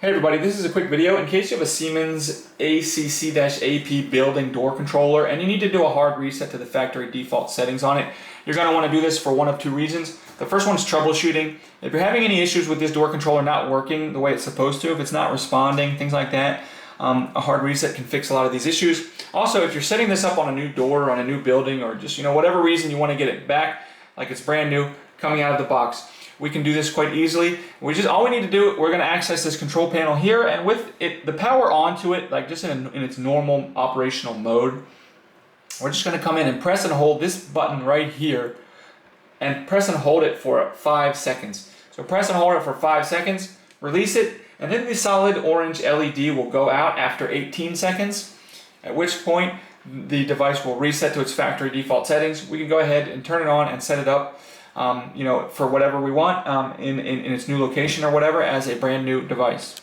Hey everybody, this is a quick video in case you have a Siemens ACC-AP building door controller and you need to do a hard reset to the factory default settings on it. You're going to want to do this for one of two reasons. The first one is troubleshooting. If you're having any issues with this door controller not working the way it's supposed to, if it's not responding, things like that, a hard reset can fix a lot of these issues. Also, if you're setting this up on a new door or on a new building or just whatever reason you want to get it back like it's brand new coming out of the box, we can do this quite easily. All we need to do, we're going to access this control panel here, and with it, the power onto it, like just in its normal operational mode, we're just going to come in and press and hold this button right here, and press and hold it for 5 seconds. So press and hold it for 5 seconds, release it, and then the solid orange LED will go out after 18 seconds, at which point the device will reset to its factory default settings. We can go ahead and turn it on and set it up for whatever we want in its new location or whatever as a brand new device.